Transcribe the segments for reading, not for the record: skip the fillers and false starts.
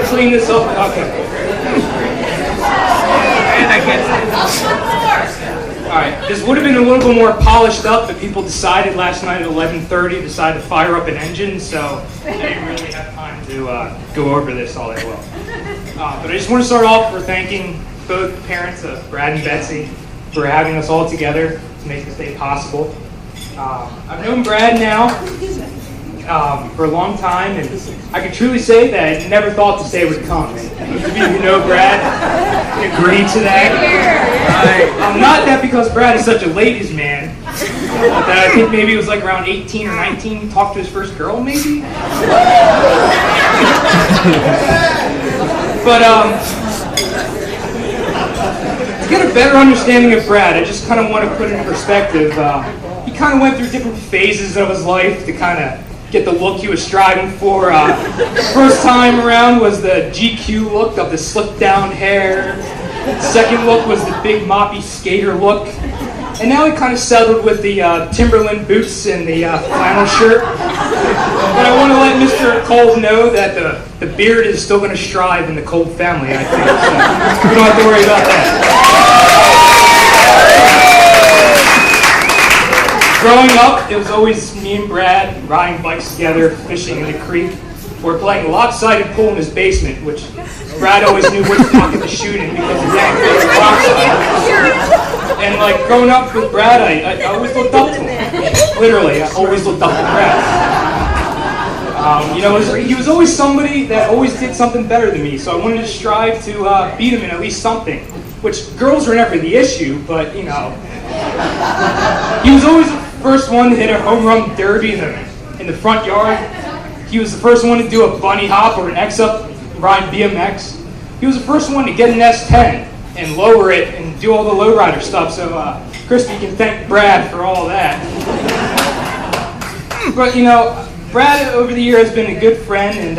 to clean this up. Okay. And I get Alright, this would have been a little bit more polished up, but people decided last night at 11:30 to fire up an engine, so I didn't really have time to go over this all that well. But I just want to start off for thanking both parents of Brad and Betsy for having us all together to make this day possible. I've known Brad now for a long time, and I can truly say that I never thought this day would come. And those of you who know Brad can agree to that. Not that because Brad is such a ladies' man, but that I think maybe it was like around 18 or 19 he talked to his first girl, maybe? But to get a better understanding of Brad, I just kind of want to put it in perspective. He kind of went through different phases of his life to kind of get the look he was striving for. First time around was the GQ look of the slicked down hair. Second look was the big moppy skater look. And now he kind of settled with the Timberland boots and the flannel shirt. But I want to let Mr. Cole know that the beard is still going to strive in the Cole family, I think. So we don't have to worry about that. Growing up, it was always me and Brad riding bikes together, fishing in the creek, or playing lopsided pool in his basement, which Brad always knew which pocket to shoot in because his dad was lopsided. And like growing up with Brad, I always looked up to him. Literally, I always looked up to Brad. He was always somebody that always did something better than me, so I wanted to strive to beat him in at least something. Which girls were never the issue, but he was always the first one to hit a home run derby in the front yard. He was the first one to do a bunny hop or an X-up, ride BMX. He was the first one to get an S10 and lower it and do all the lowrider stuff. So, Christy can thank Brad for all that. But, Brad over the year has been a good friend, and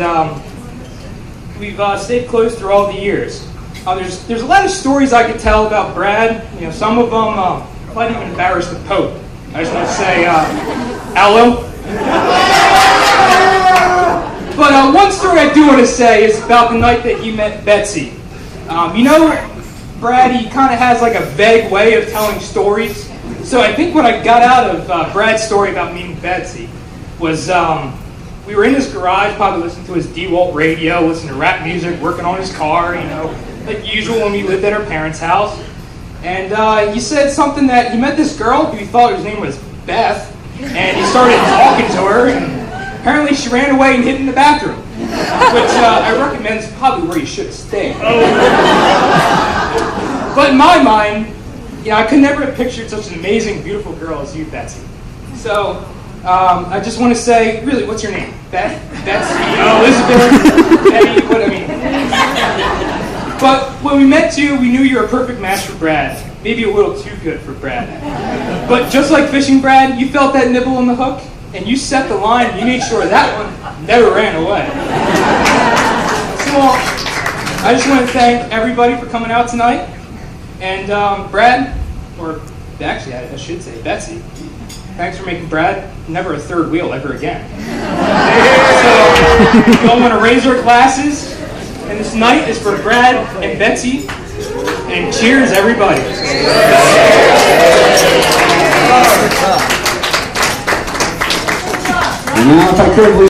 we've stayed close through all the years. There's a lot of stories I could tell about Brad. Some of them might even embarrass the Pope. I just want to say, hello. But one story I do want to say is about the night that he met Betsy. Brad, he kind of has like a vague way of telling stories. So I think what I got out of Brad's story about meeting Betsy was we were in his garage, probably listening to his DeWalt radio, listening to rap music, working on his car, like usual when we lived at our parents' house. And he said something that he met this girl who he thought her name was Beth, and he started talking to her, and apparently she ran away and hid in the bathroom, which I recommend is probably where you should stay. But in my mind, I could never have pictured such an amazing, beautiful girl as you, Betsy. So I just want to say, really, what's your name? Beth? Betsy? Elizabeth? Betty? What I mean? But when we met you, we knew you were a perfect match for Brad. Maybe a little too good for Brad. But just like fishing, Brad, you felt that nibble on the hook, and you set the line, and you made sure that one never ran away. So I just want to thank everybody for coming out tonight. And Brad, or actually I should say Betsy, thanks for making Brad never a third wheel ever again. So we all want to raise our glasses. And this night is for Brad and Betsy. And cheers, everybody. Now, if I could,